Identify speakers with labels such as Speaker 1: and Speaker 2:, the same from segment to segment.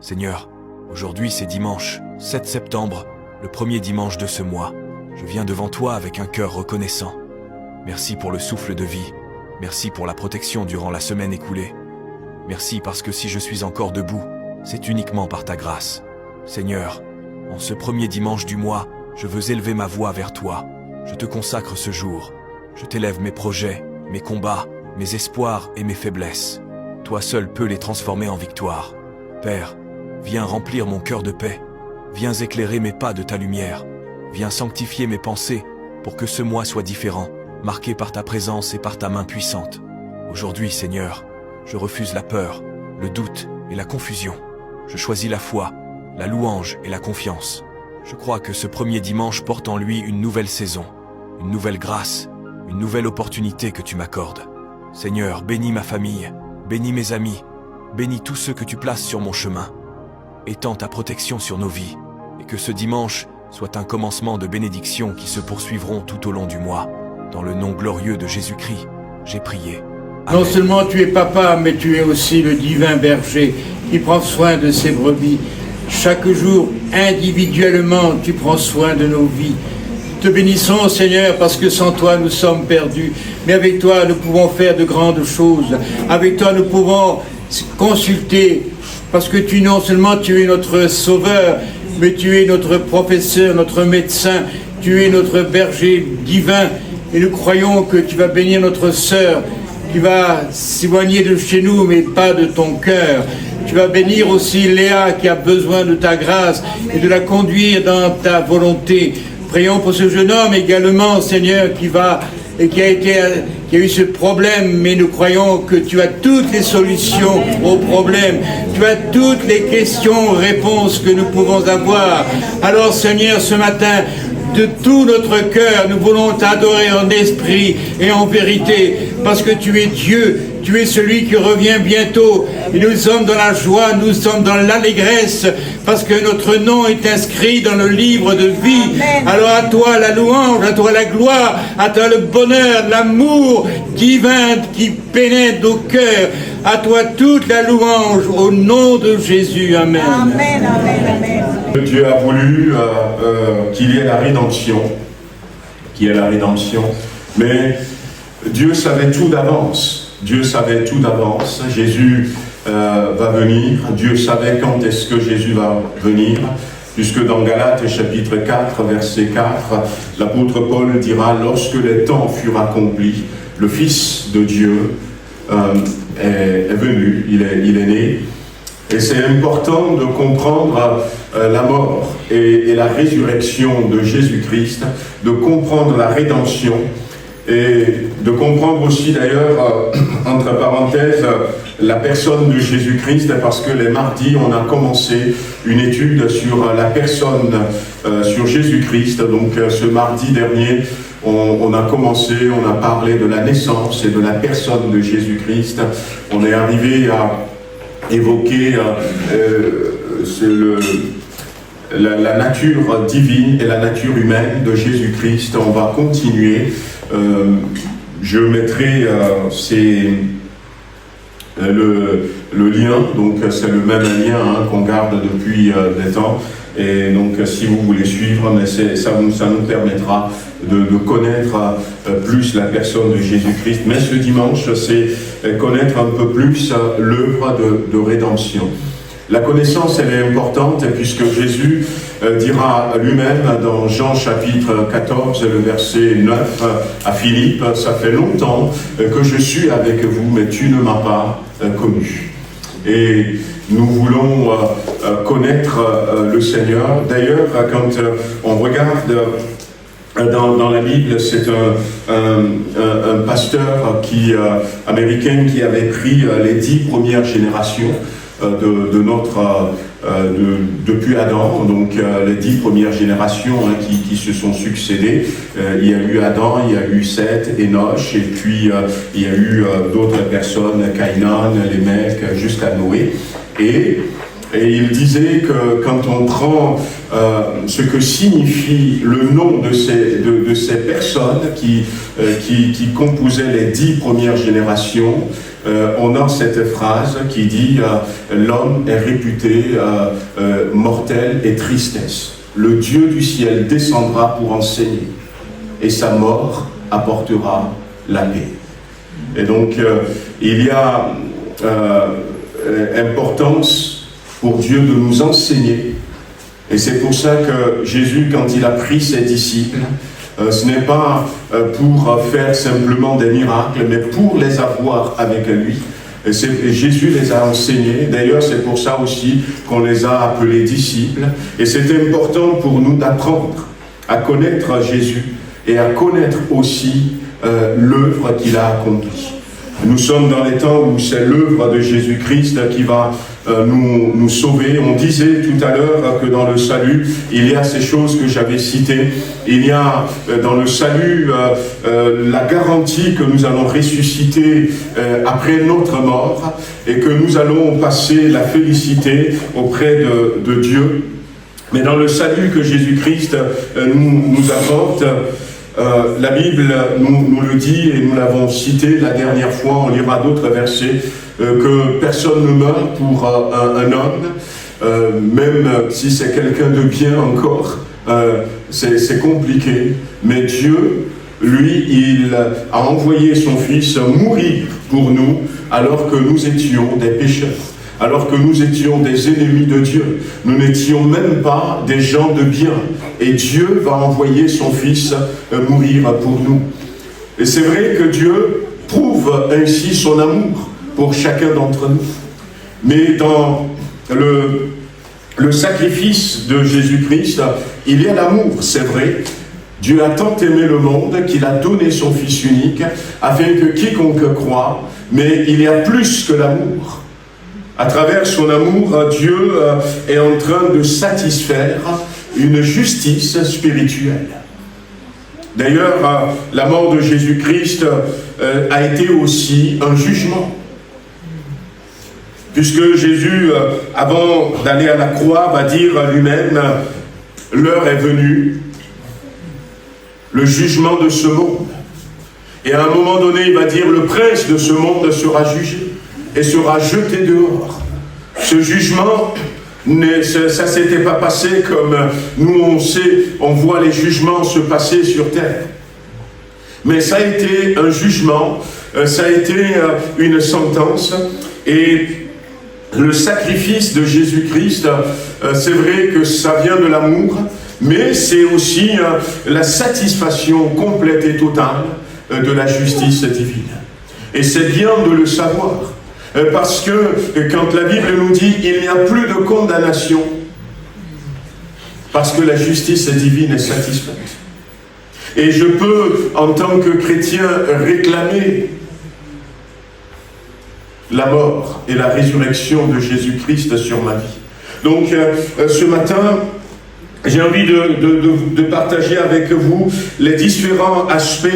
Speaker 1: Seigneur, aujourd'hui c'est dimanche, 7 septembre, le premier dimanche de ce mois. Je viens devant toi avec un cœur reconnaissant. Merci pour le souffle de vie. Merci pour la protection durant la semaine écoulée. Merci parce que si je suis encore debout, c'est uniquement par ta grâce. Seigneur, en ce premier dimanche du mois, je veux élever ma voix vers toi. Je te consacre ce jour. Je t'élève mes projets, mes combats, mes espoirs et mes faiblesses. Toi seul peux les transformer en victoire. Père, viens remplir mon cœur de paix. Viens éclairer mes pas de ta lumière. Viens sanctifier mes pensées pour que ce mois soit différent, marqué par ta présence et par ta main puissante. Aujourd'hui, Seigneur, je refuse la peur, le doute et la confusion. Je choisis la foi, la louange et la confiance. Je crois que ce premier dimanche porte en lui une nouvelle saison, une nouvelle grâce, une nouvelle opportunité que tu m'accordes. Seigneur, bénis ma famille, bénis mes amis, bénis tous ceux que tu places sur mon chemin. Étends ta protection sur nos vies, et que ce dimanche soit un commencement de bénédictions qui se poursuivront tout au long du mois. Dans le nom glorieux de Jésus-Christ, j'ai prié. Amen.
Speaker 2: Non seulement tu es papa, mais tu es aussi le divin berger qui prend soin de ses brebis. Chaque jour, individuellement, tu prends soin de nos vies. Te bénissons, Seigneur, parce que sans toi, nous sommes perdus. Mais avec toi, nous pouvons faire de grandes choses. Avec toi, nous pouvons consulter, parce que non seulement tu es notre sauveur, mais tu es notre professeur, notre médecin, tu es notre berger divin. Et nous croyons que tu vas bénir notre sœur, qui va s'éloigner de chez nous, mais pas de ton cœur. Tu vas bénir aussi Léa, qui a besoin de ta grâce, et de la conduire dans ta volonté. Prions pour ce jeune homme également, Seigneur, qui a eu ce problème, mais nous croyons que tu as toutes les solutions au problème. Tu as toutes les questions, réponses que nous pouvons avoir. Alors, Seigneur, ce matin, de tout notre cœur, nous voulons t'adorer en esprit et en vérité, parce que tu es Dieu, tu es celui qui revient bientôt. Et nous sommes dans la joie, nous sommes dans l'allégresse, parce que notre nom est inscrit dans le livre de vie. Alors à toi la louange, à toi la gloire, à toi le bonheur, l'amour divin qui pénètre nos cœurs. À toi toute la louange, au nom de Jésus. Amen.
Speaker 3: Amen, amen, amen.
Speaker 4: Dieu a voulu qu'il y ait la rédemption, mais Dieu savait tout d'avance. Dieu savait tout d'avance. Jésus va venir. Dieu savait quand est-ce que Jésus va venir. Puisque dans Galates chapitre 4, verset 4, l'apôtre Paul dira « Lorsque les temps furent accomplis, le Fils de Dieu est venu, il est né. » Et c'est important de comprendre la mort et la résurrection de Jésus-Christ, de comprendre la rédemption et de comprendre aussi d'ailleurs, entre parenthèses, la personne de Jésus-Christ, parce que les mardis, on a commencé une étude sur la personne, sur Jésus-Christ. Donc ce mardi dernier, on a commencé, on a parlé de la naissance et de la personne de Jésus-Christ. On est arrivé à évoquer la nature divine et la nature humaine de Jésus-Christ. On va continuer. Je mettrai le lien, donc c'est le même lien qu'on garde depuis des temps. Et donc si vous voulez suivre, mais ça nous permettra de connaître plus la personne de Jésus-Christ. Mais ce dimanche, c'est connaître un peu plus l'œuvre de rédemption. La connaissance, elle est importante, puisque Jésus dira lui-même dans Jean chapitre 14, le verset 9 à Philippe, « Ça fait longtemps que je suis avec vous, mais tu ne m'as pas connu. » Et nous voulons connaître le Seigneur. D'ailleurs, quand on regarde dans la Bible, c'est un pasteur américain qui avait pris les 10 premières générations depuis Adam, donc les 10 premières générations qui se sont succédées. Il y a eu Adam, il y a eu Seth, Enoch, et puis il y a eu d'autres personnes, Caïnan, les mecs, jusqu'à Noé. Et Et il disait que quand on prend ce que signifie le nom de ces personnes qui composaient les 10 premières générations, on a cette phrase qui dit l'homme est réputé mortel et tristesse. Le Dieu du ciel descendra pour enseigner, et sa mort apportera la paix. Et donc, il y a importance pour Dieu de nous enseigner. Et c'est pour ça que Jésus, quand il a pris ses disciples, ce n'est pas pour faire simplement des miracles, mais pour les avoir avec lui. Et Jésus les a enseignés. D'ailleurs, c'est pour ça aussi qu'on les a appelés disciples. Et c'est important pour nous d'apprendre à connaître Jésus et à connaître aussi l'œuvre qu'il a accomplie. Nous sommes dans les temps où c'est l'œuvre de Jésus-Christ qui va nous sauver. On disait tout à l'heure que dans le salut, il y a ces choses que j'avais citées. Il y a dans le salut la garantie que nous allons ressusciter après notre mort et que nous allons passer la félicité auprès de Dieu. Mais dans le salut que Jésus-Christ nous apporte, la Bible nous le dit, et nous l'avons cité la dernière fois, on lira d'autres versets, que personne ne meurt pour un homme, même si c'est quelqu'un de bien encore, c'est compliqué. Mais Dieu, lui, il a envoyé son Fils mourir pour nous, alors que nous étions des pécheurs. Alors que nous étions des ennemis de Dieu. Nous n'étions même pas des gens de bien. Et Dieu va envoyer son Fils mourir pour nous. Et c'est vrai que Dieu prouve ainsi son amour pour chacun d'entre nous. Mais dans le sacrifice de Jésus-Christ, il y a l'amour, c'est vrai. Dieu a tant aimé le monde qu'il a donné son Fils unique, afin que quiconque croit, mais il y a plus que l'amour. À travers son amour, Dieu est en train de satisfaire une justice spirituelle. D'ailleurs, la mort de Jésus-Christ a été aussi un jugement. Puisque Jésus, avant d'aller à la croix, va dire lui-même, l'heure est venue, le jugement de ce monde. Et à un moment donné, il va dire, le prince de ce monde sera jugé et sera jeté dehors. Ce jugement, ça ne s'était pas passé comme nous on voit les jugements se passer sur terre. Mais ça a été un jugement, ça a été une sentence, et le sacrifice de Jésus-Christ, c'est vrai que ça vient de l'amour, mais c'est aussi la satisfaction complète et totale de la justice divine. Et c'est bien de le savoir. Parce que quand la Bible nous dit qu'il n'y a plus de condamnation, parce que la justice divine est satisfaite. Et je peux, en tant que chrétien, réclamer la mort et la résurrection de Jésus-Christ sur ma vie. Donc, ce matin, j'ai envie de partager avec vous les différents aspects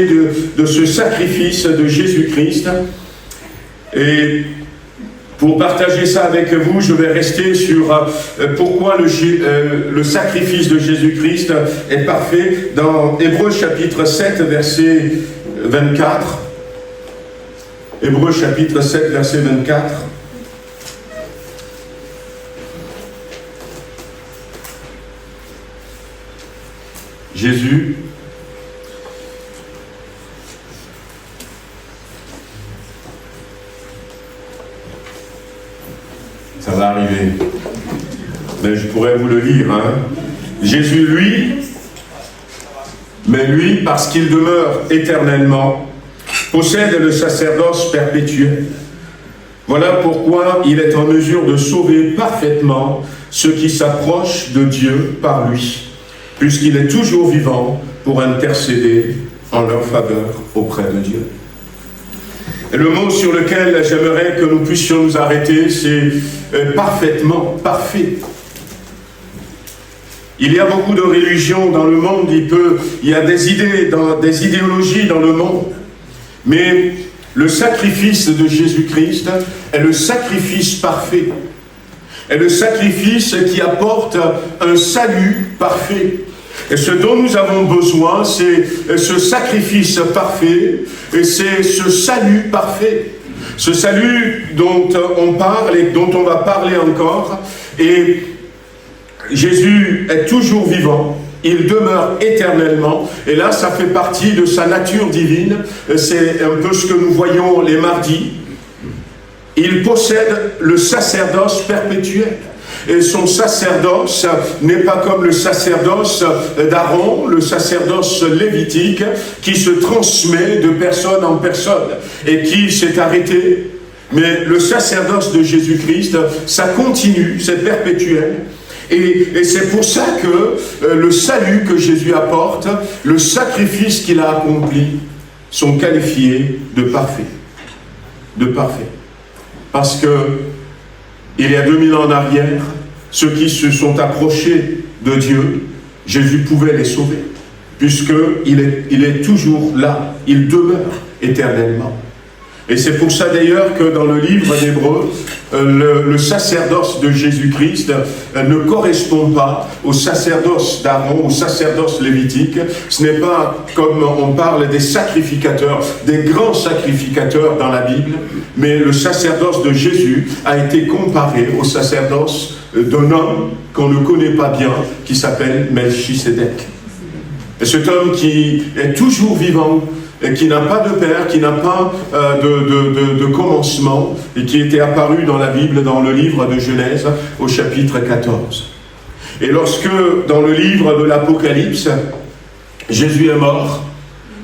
Speaker 4: de ce sacrifice de Jésus-Christ. Et pour partager ça avec vous, je vais rester sur pourquoi le sacrifice de Jésus-Christ est parfait dans Hébreux chapitre 7, verset 24. Hébreux chapitre 7, verset 24. Jésus ça va arriver. Mais je pourrais vous le lire. Jésus, lui, parce qu'il demeure éternellement, possède le sacerdoce perpétuel. Voilà pourquoi il est en mesure de sauver parfaitement ceux qui s'approchent de Dieu par lui, puisqu'il est toujours vivant pour intercéder en leur faveur auprès de Dieu. Et le mot sur lequel j'aimerais que nous puissions nous arrêter, c'est parfaitement, parfait. Il y a beaucoup de religions dans le monde, il y a des idéologies dans le monde, mais le sacrifice de Jésus-Christ est le sacrifice parfait. est le sacrifice qui apporte un salut parfait. Et ce dont nous avons besoin, c'est ce sacrifice parfait, et c'est ce salut parfait. Ce salut dont on parle et dont on va parler encore. Et Jésus est toujours vivant. Il demeure éternellement. Et là, ça fait partie de sa nature divine. C'est un peu ce que nous voyons les mardis. Il possède le sacerdoce perpétuel. Et son sacerdoce n'est pas comme le sacerdoce d'Aaron, le sacerdoce lévitique, qui se transmet de personne en personne et qui s'est arrêté. Mais le sacerdoce de Jésus-Christ, ça continue, c'est perpétuel. Et c'est pour ça que le salut que Jésus apporte, le sacrifice qu'il a accompli, sont qualifiés de parfait. De parfait. Parce que il y a 2000 ans en arrière, ceux qui se sont approchés de Dieu, Jésus pouvait les sauver, puisqu'il est toujours là, il demeure éternellement. Et c'est pour ça d'ailleurs que dans le livre d'Hébreux, le sacerdoce de Jésus-Christ ne correspond pas au sacerdoce d'Aaron, au sacerdoce lévitique. Ce n'est pas comme on parle des sacrificateurs, des grands sacrificateurs dans la Bible, mais le sacerdoce de Jésus a été comparé au sacerdoce d'un homme qu'on ne connaît pas bien, qui s'appelle Melchisédek. Et cet homme qui est toujours vivant, et qui n'a pas de père, qui n'a pas de commencement, et qui était apparu dans la Bible, dans le livre de Genèse, au chapitre 14. Et lorsque, dans le livre de l'Apocalypse, Jésus est mort,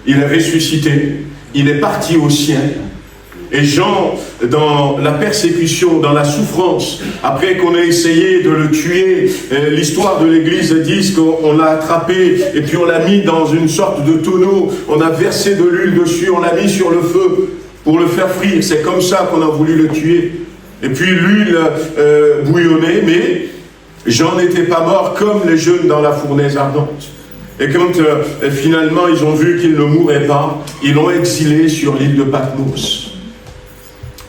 Speaker 4: il est ressuscité, il est parti au ciel, et Jean, dans la persécution, dans la souffrance, après qu'on ait essayé de le tuer, l'histoire de l'Église dit qu'on l'a attrapé et puis on l'a mis dans une sorte de tonneau, on a versé de l'huile dessus, on l'a mis sur le feu pour le faire frire. C'est comme ça qu'on a voulu le tuer. Et puis l'huile bouillonnait, mais Jean n'était pas mort comme les jeunes dans la fournaise ardente. Et quand finalement ils ont vu qu'il ne mourrait pas, ils l'ont exilé sur l'île de Patmos.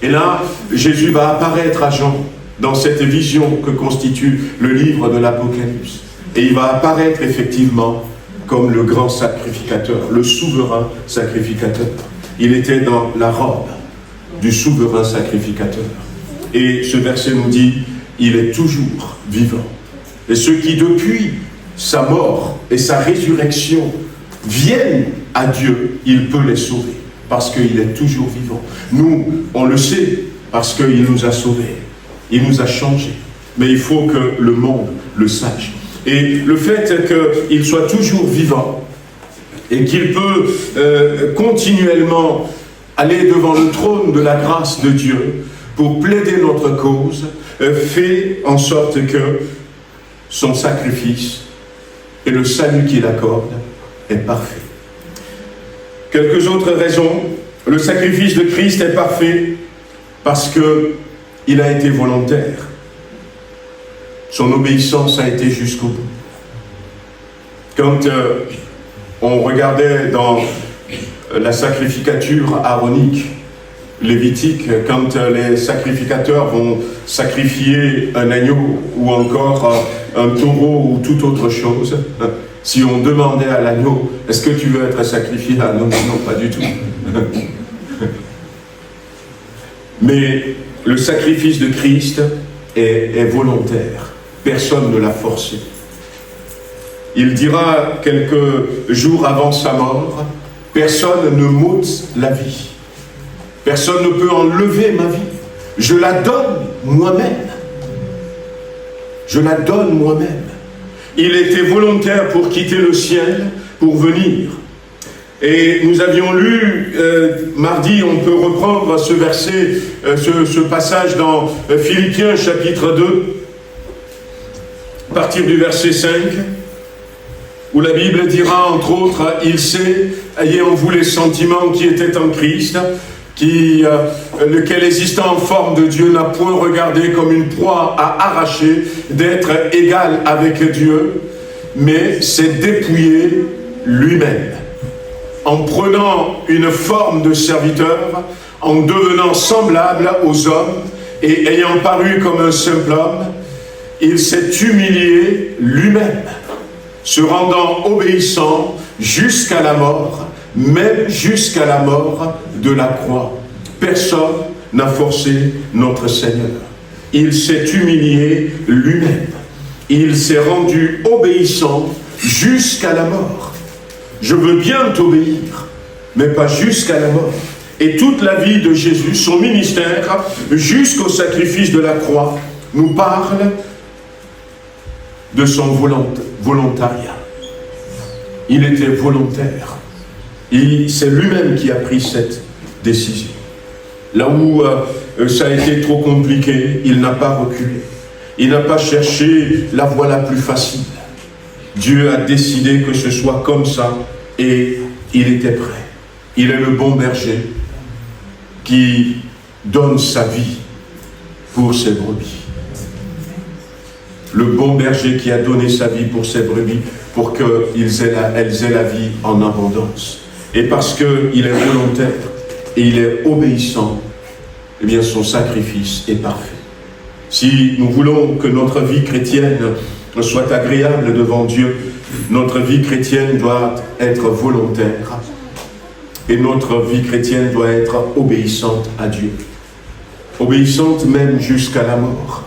Speaker 4: Et là, Jésus va apparaître à Jean dans cette vision que constitue le livre de l'Apocalypse. Et il va apparaître effectivement comme le grand sacrificateur, le souverain sacrificateur. Il était dans la robe du souverain sacrificateur. Et ce verset nous dit, il est toujours vivant. Et ceux qui depuis sa mort et sa résurrection viennent à Dieu, il peut les sauver. Parce qu'il est toujours vivant. Nous, on le sait, parce qu'il nous a sauvés. Il nous a changés. Mais il faut que le monde le sache. Et le fait qu'il soit toujours vivant, et qu'il peut continuellement aller devant le trône de la grâce de Dieu, pour plaider notre cause, fait en sorte que son sacrifice et le salut qu'il accorde est parfait. Quelques autres raisons. Le sacrifice de Christ est parfait parce qu'il a été volontaire. Son obéissance a été jusqu'au bout. Quand on regardait dans la sacrificature aaronique, lévitique, quand les sacrificateurs vont sacrifier un agneau ou encore un taureau ou toute autre chose, si on demandait à l'agneau, est-ce que tu veux être sacrifié? Ah non, non, pas du tout. Mais le sacrifice de Christ est volontaire. Personne ne l'a forcé. Il dira quelques jours avant sa mort, personne ne m'ôte la vie. Personne ne peut enlever ma vie. Je la donne moi-même. Je la donne moi-même. Il était volontaire pour quitter le ciel, pour venir. Et nous avions lu, mardi, on peut reprendre ce verset, ce passage dans Philippiens chapitre 2, à partir du verset 5, où la Bible dira, entre autres, « Il sait, ayez en vous les sentiments qui étaient en Christ, lequel existant en forme de Dieu n'a point regardé comme une proie à arracher d'être égal avec Dieu, mais s'est dépouillé lui-même, en prenant une forme de serviteur, en devenant semblable aux hommes, et ayant paru comme un simple homme, il s'est humilié lui-même, se rendant obéissant jusqu'à la mort, même jusqu'à la mort de la croix. Personne n'a forcé notre Seigneur. Il s'est humilié lui-même. Il s'est rendu obéissant jusqu'à la mort. Je veux bien t'obéir, mais pas jusqu'à la mort. Et toute la vie de Jésus, son ministère, jusqu'au sacrifice de la croix, nous parle de son volontariat. Il était volontaire. C'est lui-même qui a pris cette décision. Là où ça a été trop compliqué, il n'a pas reculé. Il n'a pas cherché la voie la plus facile. Dieu a décidé que ce soit comme ça et il était prêt. Il est le bon berger qui donne sa vie pour ses brebis. Le bon berger qui a donné sa vie pour ses brebis pour qu'elles aient la vie en abondance. Et parce qu'il est volontaire et il est obéissant, eh bien son sacrifice est parfait. Si nous voulons que notre vie chrétienne soit agréable devant Dieu, notre vie chrétienne doit être volontaire et notre vie chrétienne doit être obéissante à Dieu. Obéissante même jusqu'à la mort.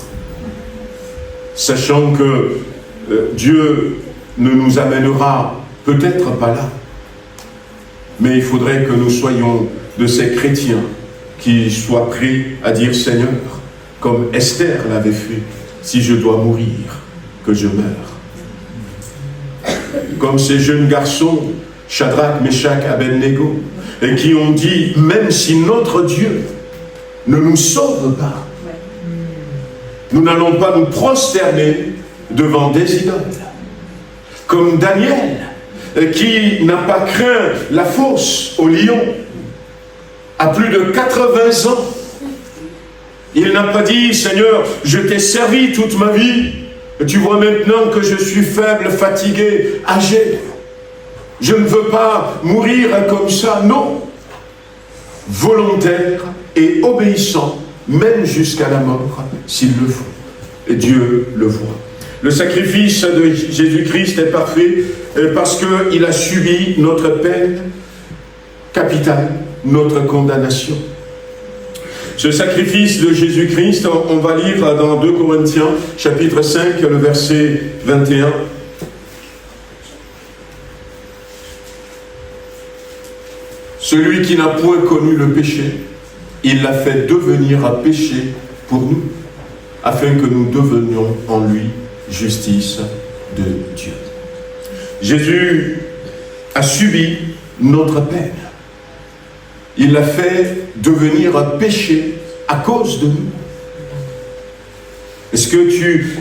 Speaker 4: Sachant que Dieu ne nous amènera peut-être pas là, mais il faudrait que nous soyons de ces chrétiens qui soient prêts à dire « Seigneur, comme Esther l'avait fait, si je dois mourir, que je meure. » Comme ces jeunes garçons, Shadrach, Meshach, Abednego, et qui ont dit « Même si notre Dieu ne nous sauve pas, nous n'allons pas nous prosterner devant des idoles. » Comme Daniel, qui n'a pas craint la fosse au lion, à plus de 80 ans. Il n'a pas dit « Seigneur, je t'ai servi toute ma vie, tu vois maintenant que je suis faible, fatigué, âgé. Je ne veux pas mourir comme ça. » Non. Volontaire et obéissant, même jusqu'à la mort, s'il le faut. Et Dieu le voit. Le sacrifice de Jésus-Christ est parfait parce qu'il a subi notre peine capitale, notre condamnation. Ce sacrifice de Jésus-Christ, on va lire dans 2 Corinthiens, chapitre 5, le verset 21. Celui qui n'a point connu le péché, il l'a fait devenir un péché pour nous, afin que nous devenions en lui justice de Dieu. Jésus a subi notre peine. Il l'a fait devenir un péché à cause de nous. Est-ce que tu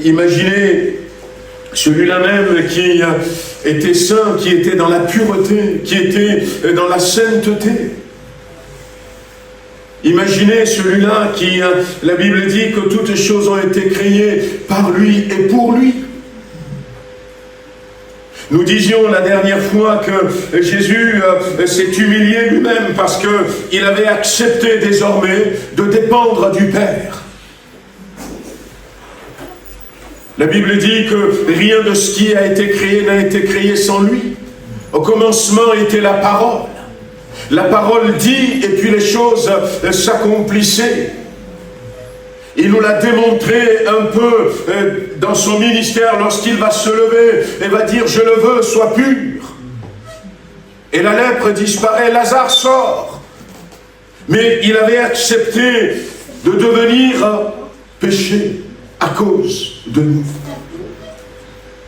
Speaker 4: imaginez celui-là même qui était saint, qui était dans la pureté, qui était dans la sainteté? Imaginez celui-là qui, la Bible dit que toutes choses ont été créées par lui et pour lui. Nous disions la dernière fois que Jésus s'est humilié lui-même parce qu'il avait accepté désormais de dépendre du Père. La Bible dit que rien de ce qui a été créé n'a été créé sans lui. Au commencement était la parole. La parole dit et puis les choses s'accomplissaient. Il nous l'a démontré un peu dans son ministère lorsqu'il va se lever et va dire « Je le veux, sois pur ». Et la lèpre disparaît, Lazare sort. Mais il avait accepté de devenir péché à cause de nous.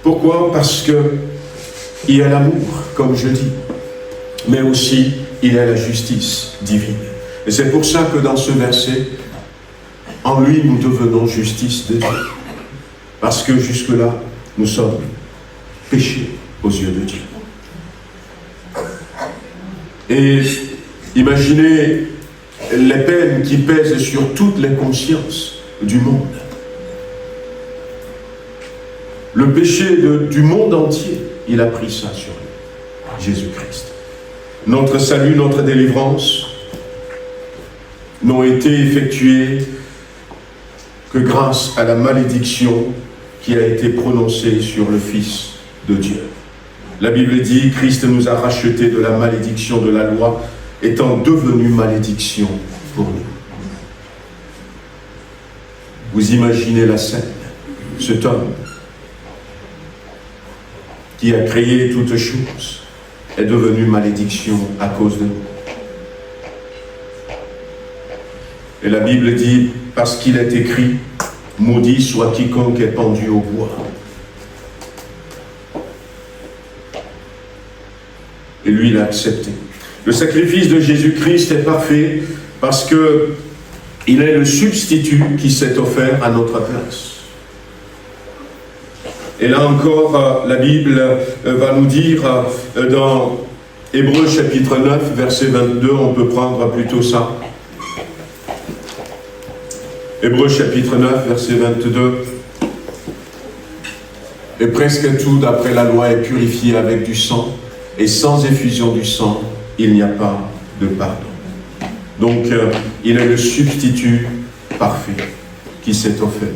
Speaker 4: Pourquoi? Parce qu'il y a l'amour, comme je dis, mais aussi il y a la justice divine. Et c'est pour ça que dans ce verset, en lui, nous devenons justice de Dieu. Parce que jusque-là, nous sommes péchés aux yeux de Dieu. Et imaginez les peines qui pèsent sur toutes les consciences du monde. Le péché du monde entier, il a pris ça sur lui, Jésus-Christ. Notre salut, notre délivrance n'ont été effectués que grâce à la malédiction qui a été prononcée sur le Fils de Dieu. La Bible dit, Christ nous a rachetés de la malédiction de la loi, étant devenu malédiction pour nous. Vous imaginez la scène, cet homme qui a créé toutes choses est devenu malédiction à cause de nous. Et la Bible dit, parce qu'il est écrit, maudit soit quiconque est pendu au bois. Et lui, il a accepté. Le sacrifice de Jésus-Christ est parfait parce que il est le substitut qui s'est offert à notre place. Et là encore, la Bible va nous dire dans Hébreux chapitre 9, verset 22, on peut prendre plutôt ça. Hébreux chapitre 9, verset 22. Et presque tout d'après la loi est purifié avec du sang, et sans effusion du sang, il n'y a pas de pardon. Donc, il est le substitut parfait qui s'est offert.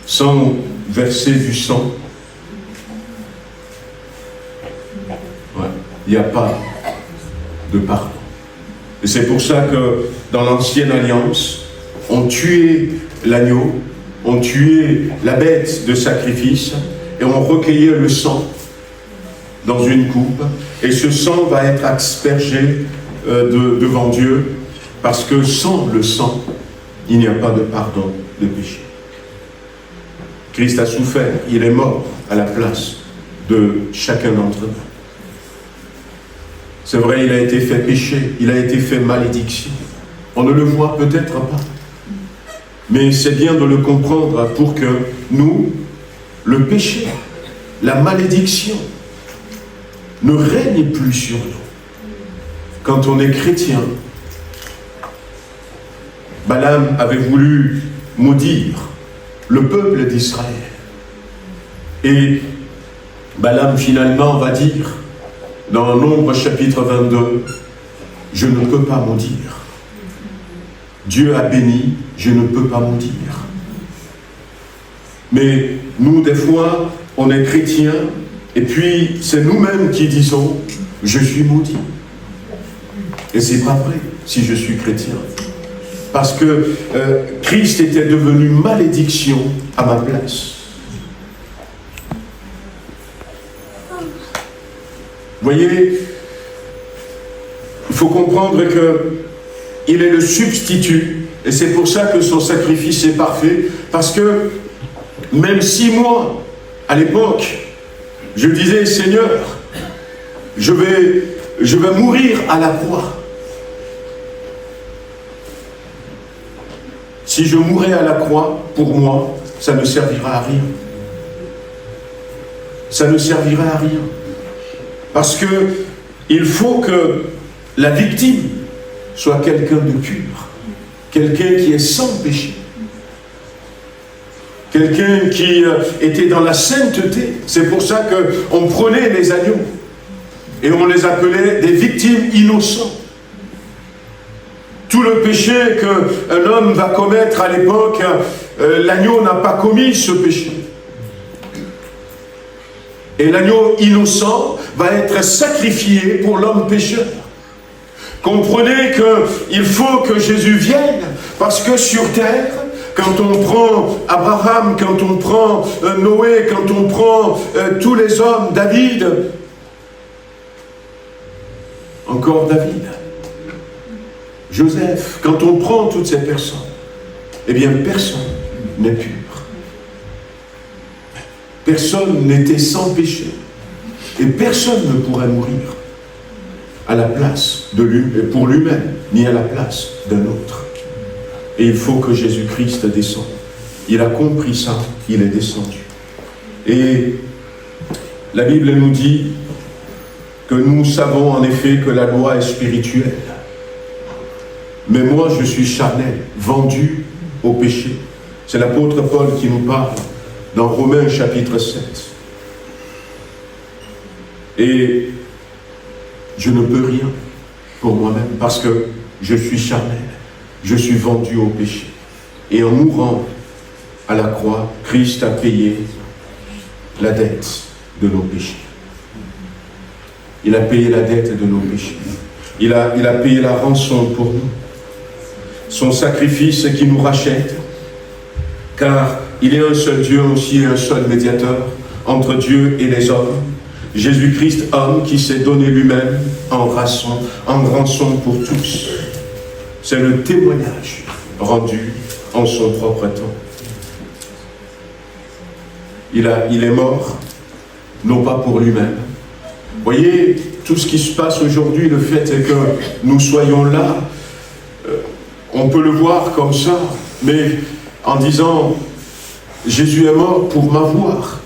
Speaker 4: Sans verser du sang, il n'y a pas de pardon. Et c'est pour ça que dans l'ancienne alliance, on tuait l'agneau, on tuait la bête de sacrifice, et on recueillait le sang dans une coupe, et ce sang va être aspergé devant Dieu, parce que sans le sang, il n'y a pas de pardon de péché. Christ a souffert, il est mort à la place de chacun d'entre nous. C'est vrai, il a été fait péché, il a été fait malédiction. On ne le voit peut-être pas, mais c'est bien de le comprendre pour que nous, le péché, la malédiction, ne règne plus sur nous. Quand on est chrétien, Balaam avait voulu maudire le peuple d'Israël. Et Balaam finalement va dire, dans Nombre chapitre 22, « Je ne peux pas maudire. Dieu a béni, je ne peux pas maudire. » Mais nous, des fois, on est chrétiens, et puis c'est nous-mêmes qui disons « Je suis maudit ». Et c'est pas vrai si je suis chrétien. Parce que Christ était devenu malédiction à ma place. Vous voyez, il faut comprendre qu'il est le substitut, et c'est pour ça que son sacrifice est parfait, parce que même si moi, à l'époque, je disais, Seigneur, je vais mourir à la croix. Si je mourais à la croix, pour moi, ça ne servira à rien. Ça ne servira à rien. Parce que il faut que la victime soit quelqu'un de pur, quelqu'un qui est sans péché, quelqu'un qui était dans la sainteté. C'est pour ça qu'on prenait les agneaux et on les appelait des victimes innocentes. Tout le péché qu'un homme va commettre à l'époque, l'agneau n'a pas commis ce péché. Et l'agneau innocent va être sacrifié pour l'homme pécheur. Comprenez qu'il faut que Jésus vienne, parce que sur terre, quand on prend Abraham, quand on prend Noé, quand on prend tous les hommes, David, encore David, Joseph, quand on prend toutes ces personnes, eh bien personne n'est pur. Personne n'était sans péché. Et personne ne pourrait mourir à la place de lui, pour lui-même, ni à la place d'un autre. Et il faut que Jésus-Christ descende. Il a compris ça, il est descendu. Et la Bible nous dit que nous savons en effet que la loi est spirituelle. Mais moi, je suis charnel, vendu au péché. C'est l'apôtre Paul qui nous parle dans Romains chapitre 7. Et je ne peux rien pour moi-même parce que je suis charnel. Je suis vendu au péché. Et en mourant à la croix, Christ a payé la dette de nos péchés. Il a payé la dette de nos péchés. Il a payé la rançon pour nous. Son sacrifice qui nous rachète, car il est un seul Dieu aussi et un seul médiateur entre Dieu et les hommes. Jésus-Christ, homme qui s'est donné lui-même en rançon pour tous. C'est le témoignage rendu en son propre temps. Il est mort, non pas pour lui-même. Voyez, tout ce qui se passe aujourd'hui, le fait est que nous soyons là, on peut le voir comme ça, mais en disant, Jésus est mort pour m'avoir.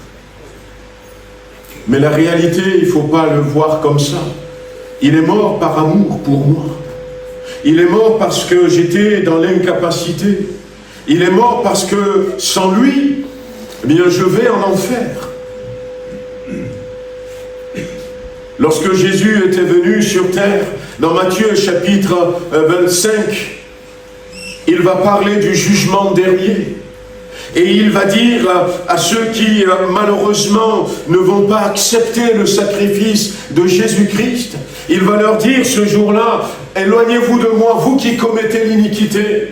Speaker 4: Mais la réalité, il ne faut pas le voir comme ça. Il est mort par amour pour moi. Il est mort parce que j'étais dans l'incapacité. Il est mort parce que sans lui, eh bien, je vais en enfer. Lorsque Jésus était venu sur terre, dans Matthieu chapitre 25, il va parler du jugement dernier. Et il va dire à ceux qui, malheureusement, ne vont pas accepter le sacrifice de Jésus-Christ, il va leur dire ce jour-là, éloignez-vous de moi, vous qui commettez l'iniquité.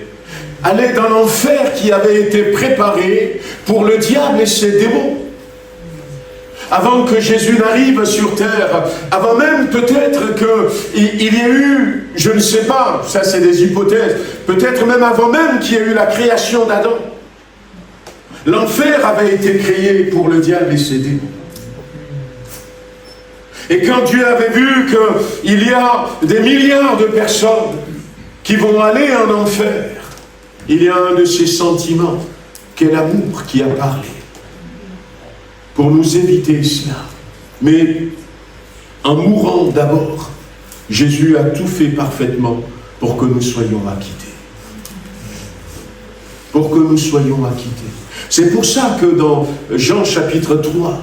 Speaker 4: Allez dans l'enfer qui avait été préparé pour le diable et ses démons. Avant que Jésus n'arrive sur terre, avant même peut-être qu'il y ait eu, je ne sais pas, ça c'est des hypothèses, peut-être même avant même qu'il y ait eu la création d'Adam. L'enfer avait été créé pour le diable et ses démons. Et quand Dieu avait vu qu'il y a des milliards de personnes qui vont aller en enfer, il y a un de ces sentiments qu'est l'amour qui a parlé pour nous éviter cela. Mais en mourant d'abord, Jésus a tout fait parfaitement pour que nous soyons acquittés. Pour que nous soyons acquittés. C'est pour ça que dans Jean chapitre 3,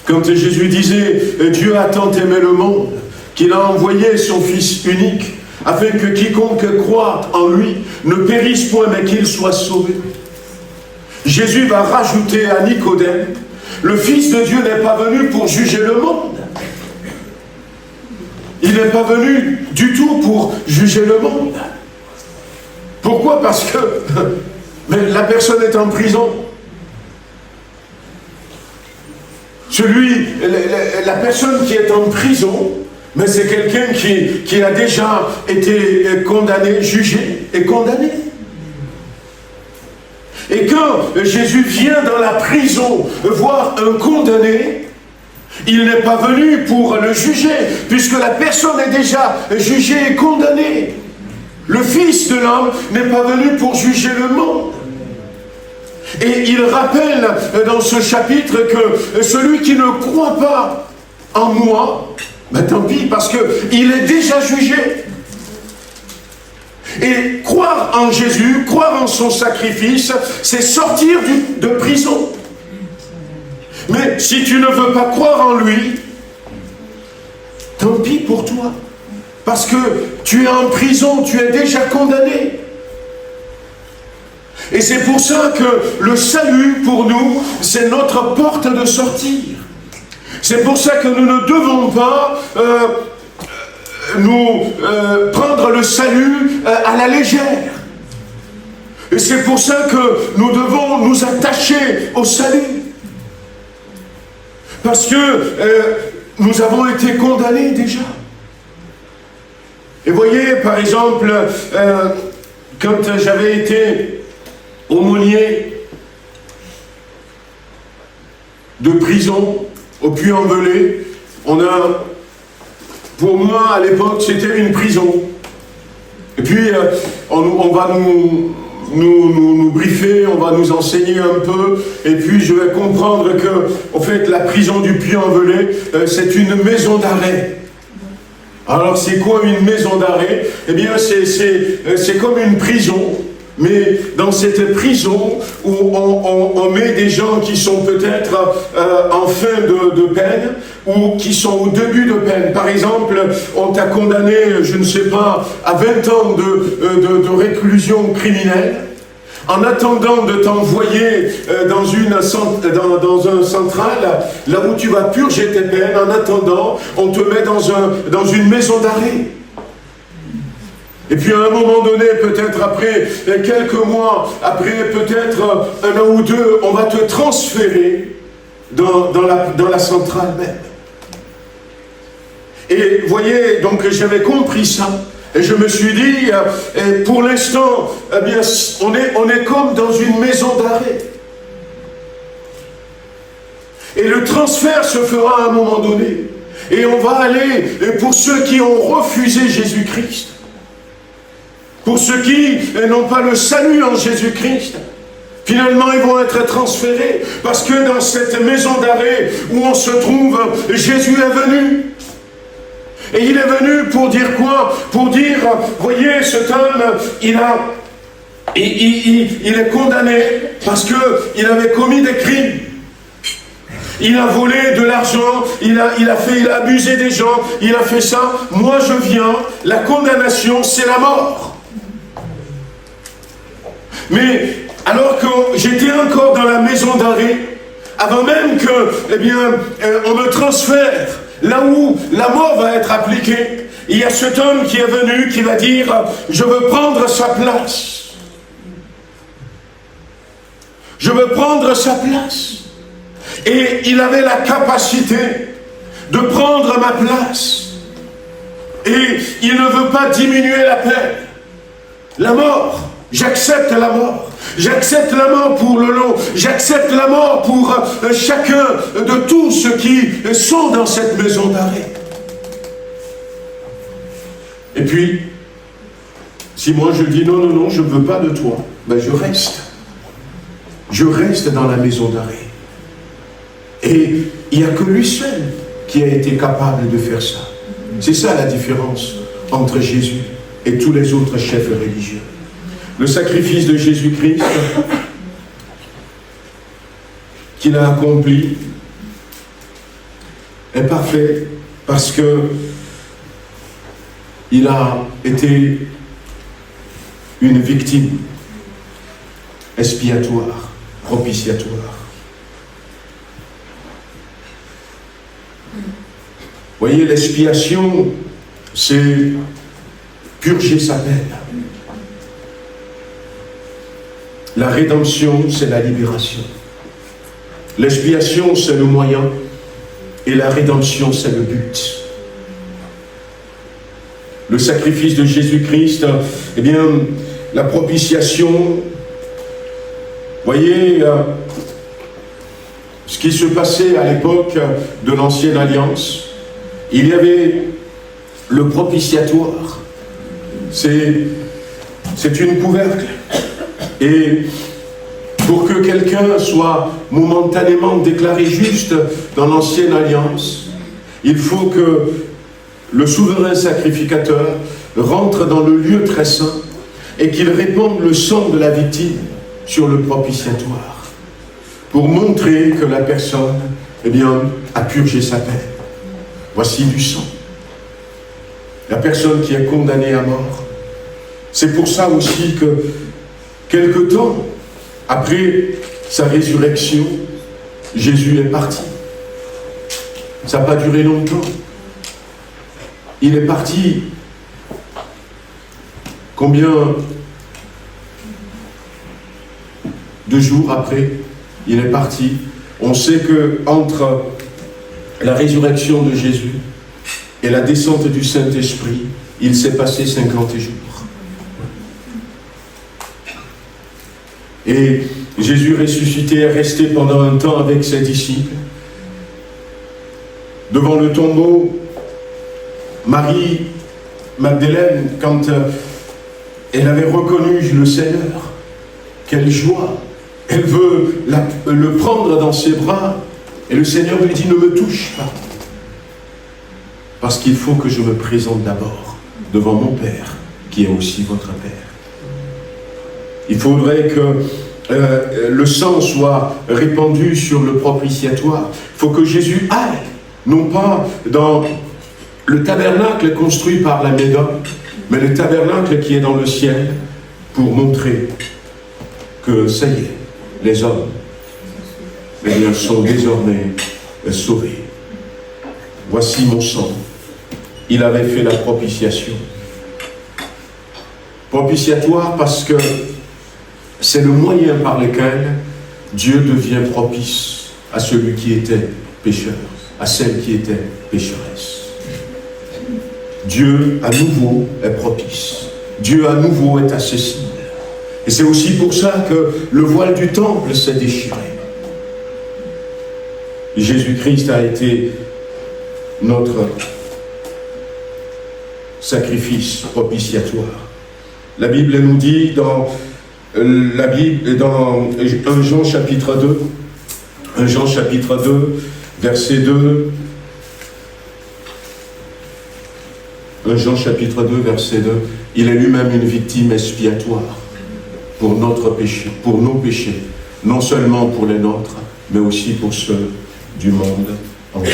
Speaker 4: quand Jésus disait « Dieu a tant aimé le monde qu'il a envoyé son Fils unique, afin que quiconque croit en lui ne périsse point, mais qu'il soit sauvé. » Jésus va rajouter à Nicodème, le Fils de Dieu n'est pas venu pour juger le monde. Il n'est pas venu du tout pour juger le monde. Pourquoi? Parce que la personne est en prison. La personne qui est en prison, mais c'est quelqu'un qui a déjà été condamné, jugé et condamné. Et quand Jésus vient dans la prison voir un condamné, il n'est pas venu pour le juger, puisque la personne est déjà jugée et condamnée. Le Fils de l'homme n'est pas venu pour juger le monde. Et il rappelle dans ce chapitre que celui qui ne croit pas en moi, ben tant pis, parce qu'il est déjà jugé. Et croire en Jésus, croire en son sacrifice, c'est sortir de prison. Mais si tu ne veux pas croire en lui, tant pis pour toi. Parce que tu es en prison, tu es déjà condamné. Et c'est pour ça que le salut, pour nous, c'est notre porte de sortie. C'est pour ça que nous ne devons pas prendre le salut à la légère. Et c'est pour ça que nous devons nous attacher au salut. Parce que nous avons été condamnés déjà. Et voyez, par exemple, quand j'avais été aumônier de prison au Puy-en-Velay, pour moi à l'époque c'était une prison. Et puis on va nous briefer, on va nous enseigner un peu, et puis je vais comprendre que en fait la prison du Puy-en-Velay c'est une maison d'arrêt. Alors c'est quoi une maison d'arrêt? Eh bien c'est comme une prison. Mais dans cette prison où on met des gens qui sont peut-être en fin de peine ou qui sont au début de peine. Par exemple, on t'a condamné, je ne sais pas, à 20 ans de réclusion criminelle. en attendant de t'envoyer dans un central, là où tu vas purger tes peines, en attendant, on te met dans une maison d'arrêt. Et puis à un moment donné, peut-être après quelques mois, après peut-être un an ou deux, on va te transférer dans la centrale même. Et voyez, donc j'avais compris ça. Et je me suis dit, pour l'instant, eh bien, on est comme dans une maison d'arrêt. Et le transfert se fera à un moment donné. Et on va aller, et pour ceux qui ont refusé Jésus-Christ, pour ceux qui n'ont pas le salut en Jésus-Christ, finalement ils vont être transférés, parce que dans cette maison d'arrêt où on se trouve, Jésus est venu. Et il est venu pour dire quoi? Pour dire, voyez, cet homme, il est condamné parce qu'il avait commis des crimes. Il a volé de l'argent, il a abusé des gens, il a fait ça. Moi je viens, la condamnation c'est la mort. Mais alors que j'étais encore dans la maison d'arrêt, avant même que, eh bien, on me transfère là où la mort va être appliquée, il y a cet homme qui est venu, qui va dire, je veux prendre sa place. Je veux prendre sa place. Et il avait la capacité de prendre ma place. Et il ne veut pas diminuer la peine. La mort, j'accepte la mort. J'accepte la mort pour le lot. J'accepte la mort pour chacun de tous ceux qui sont dans cette maison d'arrêt. Et puis, si moi je dis non, je ne veux pas de toi, ben je reste. Je reste dans la maison d'arrêt. Et il n'y a que lui seul qui a été capable de faire ça. C'est ça la différence entre Jésus et tous les autres chefs religieux. Le sacrifice de Jésus-Christ qu'il a accompli est parfait parce que il a été une victime expiatoire, propitiatoire. Voyez, l'expiation, c'est purger sa peine. La rédemption, c'est la libération. L'expiation, c'est le moyen. Et la rédemption, c'est le but. Le sacrifice de Jésus-Christ, eh bien, la propitiation, voyez, ce qui se passait à l'époque de l'Ancienne Alliance, il y avait le propitiatoire. C'est une couvercle. Et pour que quelqu'un soit momentanément déclaré juste dans l'Ancienne Alliance, il faut que le souverain sacrificateur rentre dans le lieu très saint et qu'il répande le sang de la victime sur le propitiatoire pour montrer que la personne, eh bien, a purgé sa peine. Voici du sang. La personne qui est condamnée à mort. C'est pour ça aussi que quelque temps après sa résurrection, Jésus est parti. Ça n'a pas duré longtemps. Il est parti. Combien de jours après, il est parti. On sait que entre la résurrection de Jésus et la descente du Saint-Esprit, il s'est passé 50 jours. Et Jésus ressuscité est resté pendant un temps avec ses disciples. Devant le tombeau, Marie Magdeleine, quand elle avait reconnu le Seigneur, quelle joie! Elle veut le prendre dans ses bras, et le Seigneur lui dit, ne me touche pas, parce qu'il faut que je me présente d'abord devant mon Père, qui est aussi votre Père. Il faudrait que le sang soit répandu sur le propitiatoire. Il faut que Jésus aille, non pas dans le tabernacle construit par la Médone, mais le tabernacle qui est dans le ciel, pour montrer que ça y est, les hommes sont désormais sauvés. Voici mon sang. Il avait fait la propitiation. Propitiatoire parce que c'est le moyen par lequel Dieu devient propice à celui qui était pécheur, à celle qui était pécheresse. Dieu à nouveau est propice. Dieu à nouveau est accessible. Et c'est aussi pour ça que le voile du temple s'est déchiré. Jésus-Christ a été notre sacrifice propitiatoire. La Bible nous dit dans 1 Jean chapitre 2, 1 Jean chapitre 2, verset 2, 1 Jean chapitre 2, verset 2, il est lui-même une victime expiatoire pour notre péché, pour nos péchés, non seulement pour les nôtres, mais aussi pour ceux du monde entier.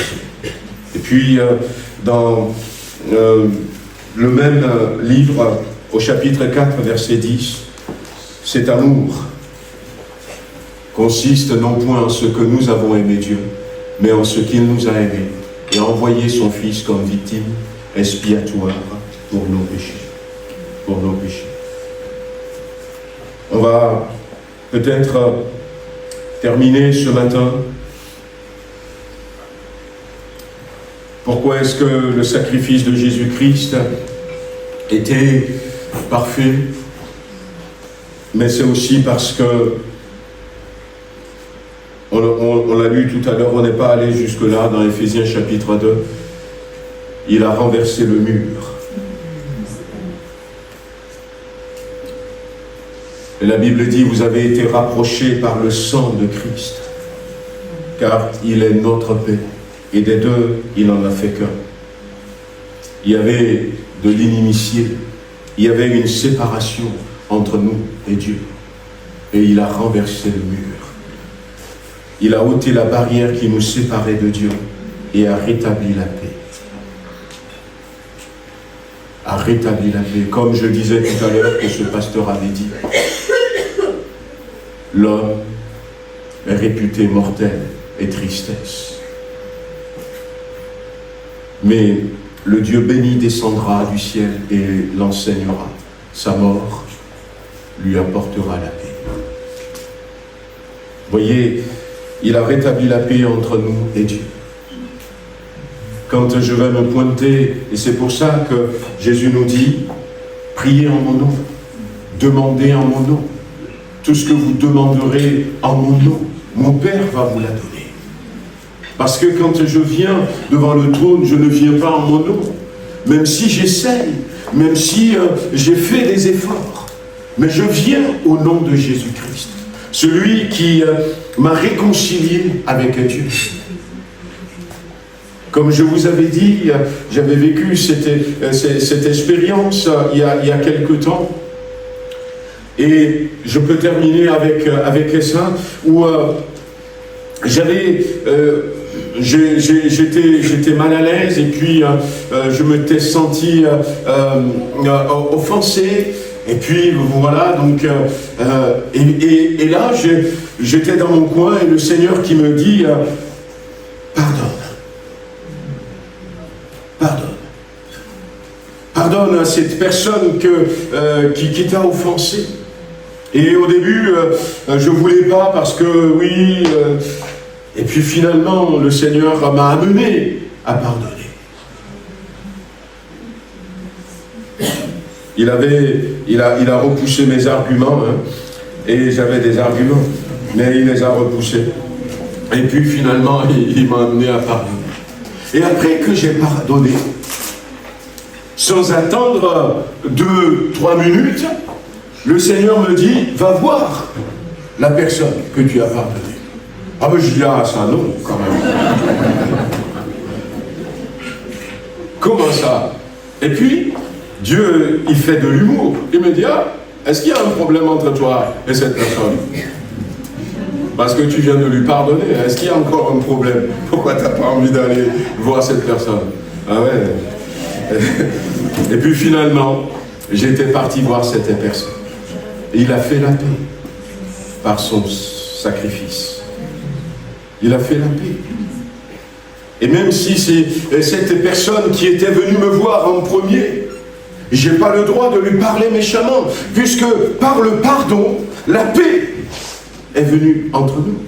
Speaker 4: Et puis, dans le même livre, au chapitre 4, verset 10, cet amour consiste non point en ce que nous avons aimé Dieu, mais en ce qu'il nous a aimés et a envoyé son Fils comme victime expiatoire pour nos péchés. Pour nos péchés. On va peut-être terminer ce matin. Pourquoi est-ce que le sacrifice de Jésus-Christ était parfait? Mais c'est aussi parce que, on l'a lu tout à l'heure, on n'est pas allé jusque-là dans Éphésiens chapitre 2, il a renversé le mur. Et la Bible dit, vous avez été rapprochés par le sang de Christ, car il est notre paix. Et des deux, il en a fait qu'un. Il y avait de l'inimitié, il y avait une séparation entre nous et Dieu. Et il a renversé le mur. Il a ôté la barrière qui nous séparait de Dieu et a rétabli la paix. A rétabli la paix. Comme je disais tout à l'heure que ce pasteur avait dit, l'homme est réputé mortel et tristesse. Mais le Dieu béni descendra du ciel et l'enseignera. Sa mort lui apportera la paix. Voyez, il a rétabli la paix entre nous et Dieu. Quand je vais me pointer, et c'est pour ça que Jésus nous dit, priez en mon nom, demandez en mon nom. Tout ce que vous demanderez en mon nom, mon Père va vous la donner. Parce que quand je viens devant le trône, je ne viens pas en mon nom. Même si j'essaye, même si j'ai fait des efforts. Mais je viens au nom de Jésus-Christ. Celui qui m'a réconcilié avec Dieu. Comme je vous avais dit, j'avais vécu cette expérience il y a quelque temps. Et je peux terminer avec ça, où j'étais mal à l'aise et puis je m'étais senti offensé. Et puis voilà, donc et là j'étais dans mon coin et le Seigneur qui me dit pardonne à cette personne qui t'a offensé. Et au début je voulais pas parce que oui, et puis finalement le Seigneur m'a amené à pardonner. Il a repoussé mes arguments, hein, et j'avais des arguments, mais il les a repoussés. Et puis finalement, il m'a amené à pardonner. Et après que j'ai pardonné, sans attendre 2-3 minutes, le Seigneur me dit, va voir la personne que tu as pardonnée. Ah ben je dis, ah ça non, quand même. Comment ça? Et puis, Dieu, il fait de l'humour. Il me dit, ah, est-ce qu'il y a un problème entre toi et cette personne? Parce que tu viens de lui pardonner. Est-ce qu'il y a encore un problème? Pourquoi tu n'as pas envie d'aller voir cette personne? Ah ouais. Et puis finalement, j'étais parti voir cette personne. Et il a fait la paix. par son sacrifice. Il a fait la paix. Et même si c'est cette personne qui était venue me voir en premier, je n'ai pas le droit de lui parler méchamment, puisque par le pardon, la paix est venue entre nous.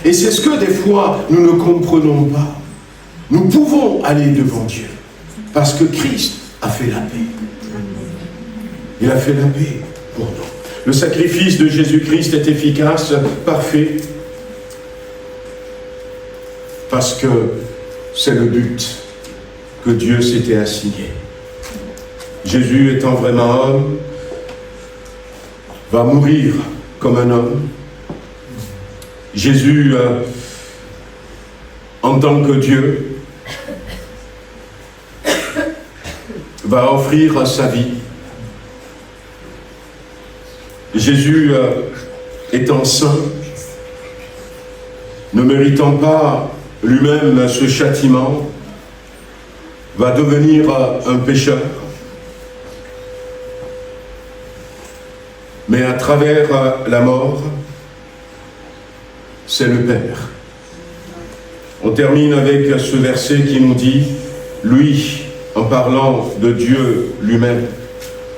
Speaker 4: Et c'est ce que des fois nous ne comprenons pas. Nous pouvons aller devant Dieu, parce que Christ a fait la paix. Il a fait la paix pour nous. Le sacrifice de Jésus-Christ est efficace, parfait, parce que c'est le but que Dieu s'était assigné. Jésus étant vraiment homme, va mourir comme un homme. Jésus, en tant que Dieu, va offrir sa vie. Jésus, étant saint, ne méritant pas lui-même ce châtiment, va devenir un pécheur. Mais à travers la mort, c'est le Père. On termine avec ce verset qui nous dit, lui, en parlant de Dieu lui-même,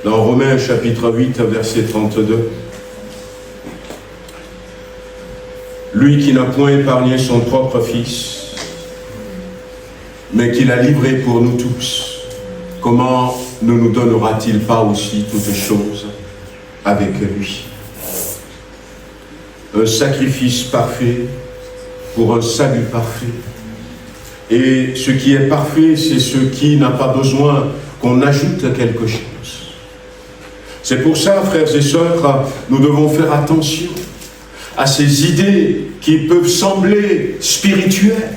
Speaker 4: dans Romains chapitre 8, verset 32, lui qui n'a point épargné son propre Fils, mais qui l'a livré pour nous tous, comment ne nous donnera-t-il pas aussi toutes choses avec lui? Un sacrifice parfait pour un salut parfait. Et ce qui est parfait, c'est ce qui n'a pas besoin qu'on ajoute quelque chose. C'est pour ça, frères et sœurs, nous devons faire attention à ces idées qui peuvent sembler spirituelles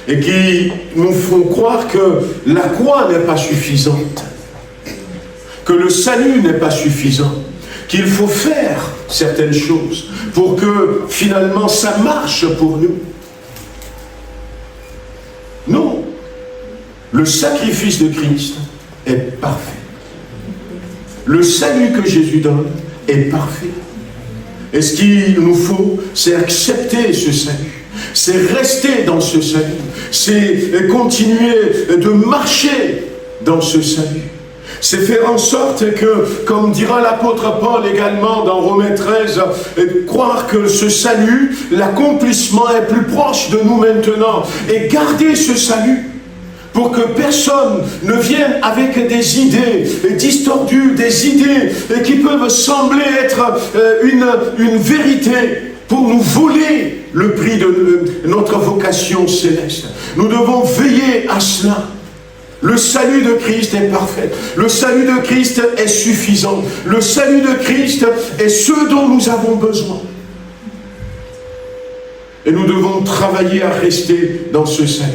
Speaker 4: et qui nous font croire que la croix n'est pas suffisante, que le salut n'est pas suffisant, qu'il faut faire certaines choses pour que finalement ça marche pour nous. Non, le sacrifice de Christ est parfait. Le salut que Jésus donne est parfait. Et ce qu'il nous faut, c'est accepter ce salut. C'est rester dans ce salut. C'est continuer de marcher dans ce salut. C'est faire en sorte que, comme dira l'apôtre Paul également dans Romains 13, croire que ce salut, l'accomplissement est plus proche de nous maintenant. Et garder ce salut pour que personne ne vienne avec des idées distordues, des idées qui peuvent sembler être une vérité pour nous voler le prix de notre vocation céleste. Nous devons veiller à cela. Le salut de Christ est parfait. Le salut de Christ est suffisant. Le salut de Christ est ce dont nous avons besoin. Et nous devons travailler à rester dans ce salut.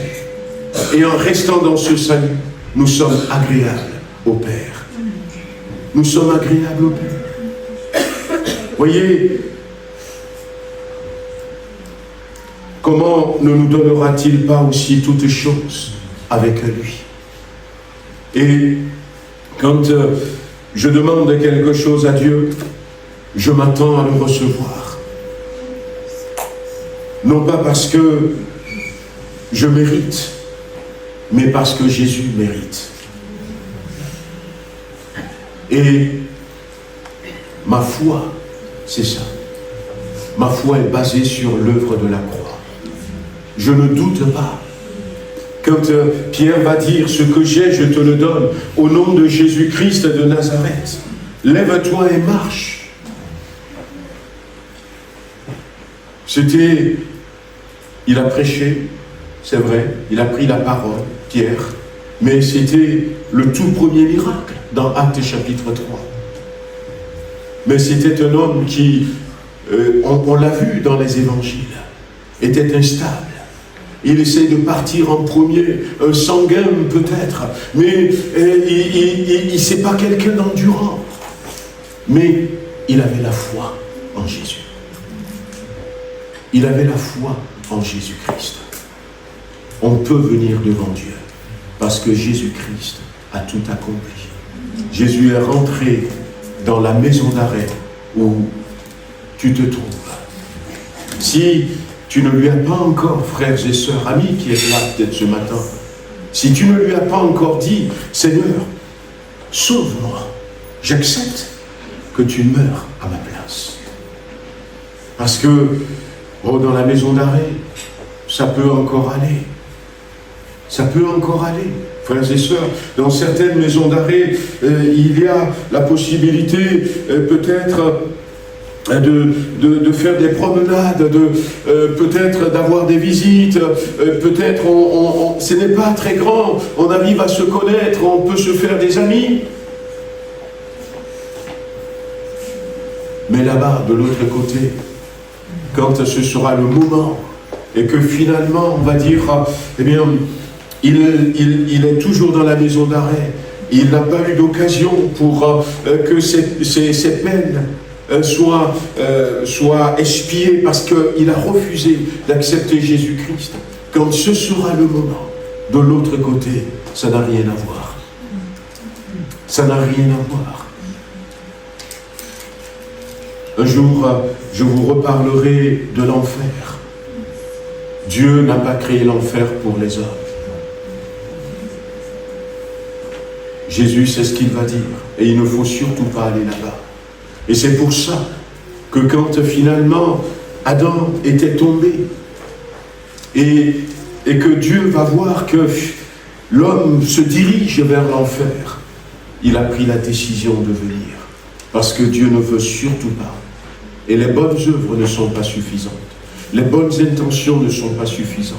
Speaker 4: Et en restant dans ce salut, nous sommes agréables au Père. Nous sommes agréables au Père. Voyez, comment ne nous donnera-t-il pas aussi toutes choses avec lui? Et quand je demande quelque chose à Dieu, je m'attends à le recevoir. Non pas parce que je mérite, mais parce que Jésus mérite. Et ma foi, c'est ça. Ma foi est basée sur l'œuvre de la croix. Je ne doute pas. Quand Pierre va dire « Ce que j'ai, je te le donne, au nom de Jésus-Christ de Nazareth, lève-toi et marche. » C'était... Il a prêché, c'est vrai, il a pris la parole, Pierre, mais c'était le tout premier miracle dans Actes chapitre 3. Mais c'était un homme qui, on l'a vu dans les évangiles, était instable. Il essaie de partir en premier, sanguin peut-être, mais il n'est pas quelqu'un d'endurant. Mais il avait la foi en Jésus. Il avait la foi en Jésus-Christ. On peut venir devant Dieu parce que Jésus-Christ a tout accompli. Jésus est rentré dans la maison d'arrêt où tu te trouves. Si tu ne lui as pas encore, frères et sœurs, amis qui êtes là peut-être ce matin, si tu ne lui as pas encore dit, Seigneur, sauve-moi, j'accepte que tu meurs à ma place. Parce que, dans la maison d'arrêt, ça peut encore aller. Ça peut encore aller. Frères et sœurs, dans certaines maisons d'arrêt, il y a la possibilité peut-être de faire des promenades, peut-être d'avoir des visites, peut-être ce n'est pas très grand, on arrive à se connaître, on peut se faire des amis. Mais là-bas, de l'autre côté, quand ce sera le moment, et que finalement, on va dire, eh bien, il est toujours dans la maison d'arrêt, il n'a pas eu d'occasion pour que ces peines soient expiées parce qu'il a refusé d'accepter Jésus-Christ. Quand ce sera le moment, de l'autre côté, ça n'a rien à voir. Ça n'a rien à voir. Un jour, je vous reparlerai de l'enfer. Dieu n'a pas créé l'enfer pour les hommes. Jésus sait ce qu'il va dire. Et il ne faut surtout pas aller là-bas. Et c'est pour ça que quand finalement Adam était tombé et que Dieu va voir que l'homme se dirige vers l'enfer, il a pris la décision de venir. Parce que Dieu ne veut surtout pas. Et les bonnes œuvres ne sont pas suffisantes. Les bonnes intentions ne sont pas suffisantes.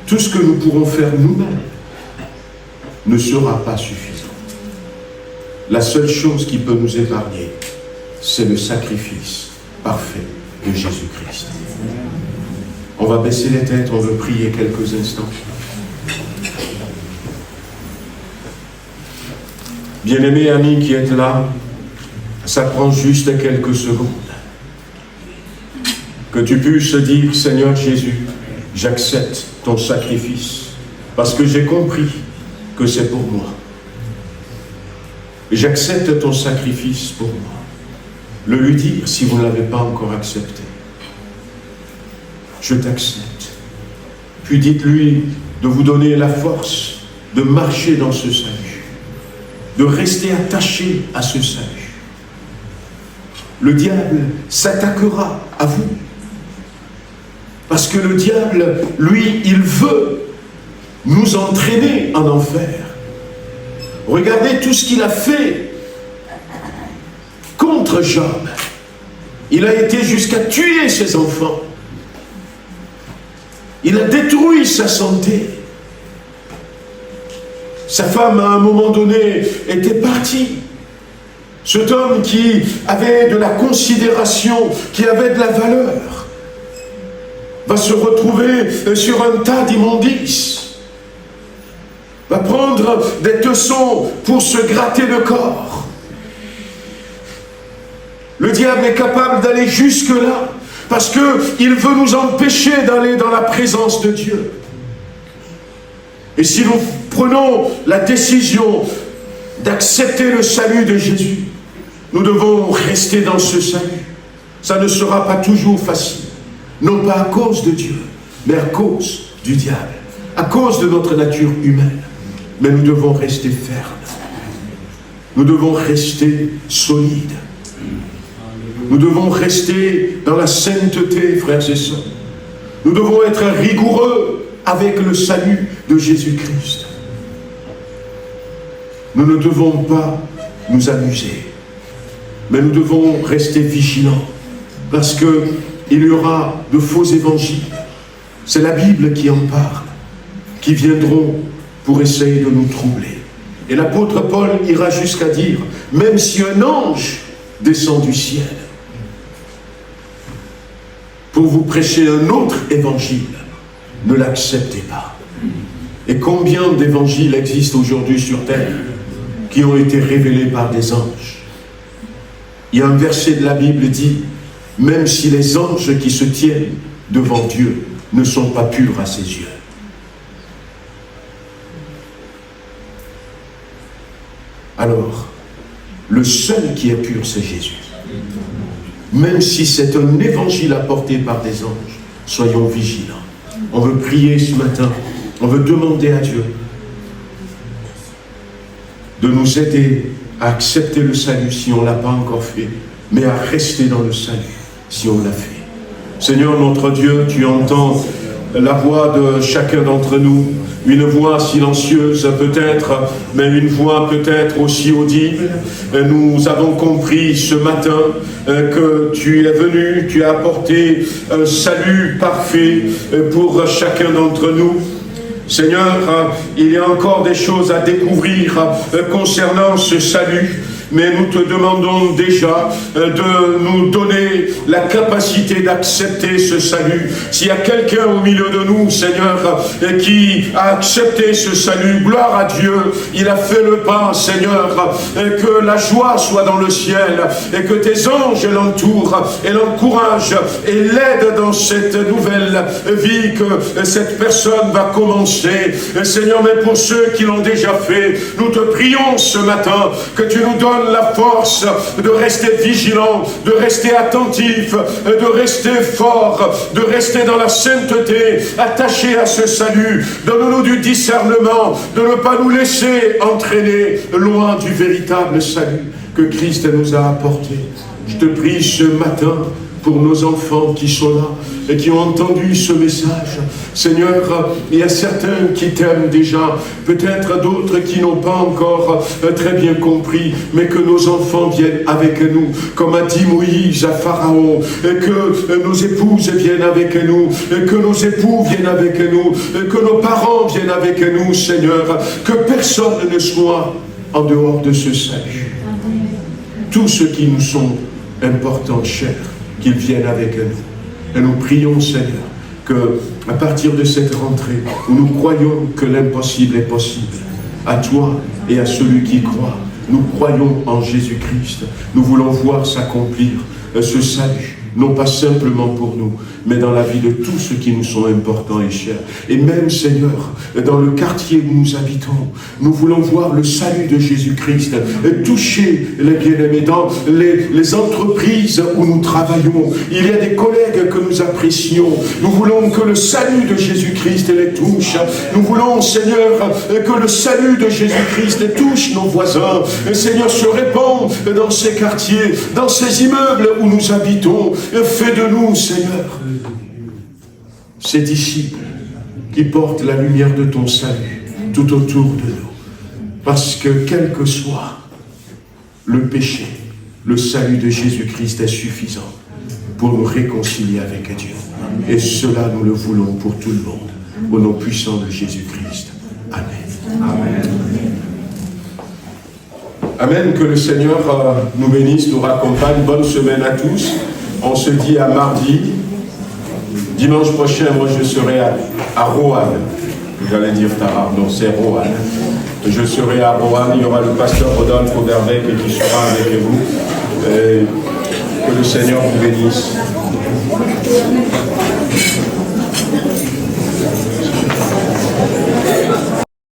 Speaker 4: Tout ce que nous pourrons faire nous-mêmes ne sera pas suffisant. La seule chose qui peut nous épargner, c'est le sacrifice parfait de Jésus-Christ. On va baisser les têtes, on veut prier quelques instants. Bien-aimés amis qui êtes là, ça prend juste quelques secondes. Que tu puisses dire, Seigneur Jésus, j'accepte ton sacrifice, parce que j'ai compris que c'est pour moi. J'accepte ton sacrifice pour moi. Le lui dire si vous ne l'avez pas encore accepté. Je t'accepte. Puis dites-lui de vous donner la force de marcher dans ce salut, de rester attaché à ce salut. Le diable s'attaquera à vous. Parce que le diable, lui, il veut nous entraîner en enfer. Regardez tout ce qu'il a fait contre Job. Il a été jusqu'à tuer ses enfants. Il a détruit sa santé. Sa femme, à un moment donné, était partie. Cet homme qui avait de la considération, qui avait de la valeur, va se retrouver sur un tas d'immondices. Va prendre des tessons pour se gratter le corps. Le diable est capable d'aller jusque-là parce qu'il veut nous empêcher d'aller dans la présence de Dieu. Et si nous prenons la décision d'accepter le salut de Jésus, nous devons rester dans ce salut. Ça ne sera pas toujours facile. Non pas à cause de Dieu, mais à cause du diable, à cause de notre nature humaine. Mais nous devons rester fermes. Nous devons rester solides. Nous devons rester dans la sainteté, frères et sœurs. Nous devons être rigoureux avec le salut de Jésus-Christ. Nous ne devons pas nous amuser, mais nous devons rester vigilants, parce qu'il y aura de faux évangiles. C'est la Bible qui en parle, qui viendront pour essayer de nous troubler. Et l'apôtre Paul ira jusqu'à dire, même si un ange descend du ciel pour vous prêcher un autre évangile, ne l'acceptez pas. Et combien d'évangiles existent aujourd'hui sur terre qui ont été révélés par des anges? Il y a un verset de la Bible dit, même si les anges qui se tiennent devant Dieu ne sont pas purs à ses yeux. Alors, le seul qui est pur, c'est Jésus. même si c'est un évangile apporté par des anges, soyons vigilants. On veut prier ce matin, on veut demander à Dieu de nous aider à accepter le salut si on ne l'a pas encore fait, mais à rester dans le salut si on l'a fait. Seigneur notre Dieu, tu entends la voix de chacun d'entre nous, une voix silencieuse peut-être, mais une voix peut-être aussi audible. Nous avons compris ce matin que tu es venu, tu as apporté un salut parfait pour chacun d'entre nous. Seigneur, il y a encore des choses à découvrir concernant ce salut. Mais nous te demandons déjà de nous donner la capacité d'accepter ce salut. S'il y a quelqu'un au milieu de nous, Seigneur, qui a accepté ce salut, gloire à Dieu, il a fait le pas, Seigneur, que la joie soit dans le ciel, et que tes anges l'entourent, et l'encouragent, et l'aident dans cette nouvelle vie que cette personne va commencer. Seigneur, mais pour ceux qui l'ont déjà fait, nous te prions ce matin, que tu nous donnes la force de rester vigilant, de rester attentif, de rester fort, de rester dans la sainteté, attaché à ce salut. Donne-nous du discernement, de ne pas nous laisser entraîner loin du véritable salut que Christ nous a apporté. Je te prie ce matin pour nos enfants qui sont là et qui ont entendu ce message. Seigneur, il y a certains qui t'aiment déjà, peut-être d'autres qui n'ont pas encore très bien compris, mais que nos enfants viennent avec nous, comme a dit Moïse à Pharaon, et que nos épouses viennent avec nous, et que nos époux viennent avec nous, et que nos parents viennent avec nous, Seigneur, que personne ne soit en dehors de ce salut. Tous ceux qui nous sont importants, chers, qu'ils viennent avec nous. Et nous prions, Seigneur, qu'à partir de cette rentrée, où nous croyons que l'impossible est possible, à toi et à celui qui croit, nous croyons en Jésus-Christ. Nous voulons voir s'accomplir ce salut, non pas simplement pour nous, mais dans la vie de tous ceux qui nous sont importants et chers. Et même, Seigneur, dans le quartier où nous habitons, nous voulons voir le salut de Jésus-Christ toucher les bien-aimés. Dans les entreprises où nous travaillons, il y a des collègues que nous apprécions. Nous voulons que le salut de Jésus-Christ les touche. Nous voulons, Seigneur, que le salut de Jésus-Christ touche nos voisins. Et Seigneur, se répand dans ces quartiers, dans ces immeubles où nous habitons. Fais de nous, Seigneur, ces disciples qui portent la lumière de ton salut tout autour de nous. Parce que quel que soit le péché, le salut de Jésus-Christ est suffisant pour nous réconcilier avec Dieu. Et cela, nous le voulons pour tout le monde. Au nom puissant de Jésus-Christ. Amen. Amen. Amen. Que le Seigneur nous bénisse, nous raccompagne. Bonne semaine à tous. On se dit à mardi. Dimanche prochain, moi je serai à Roanne. J'allais dire Tarare, non, c'est Roanne. Je serai à Roanne. Il y aura le pasteur Rodolphe Auderbeck qui sera avec vous. Et que le Seigneur vous bénisse.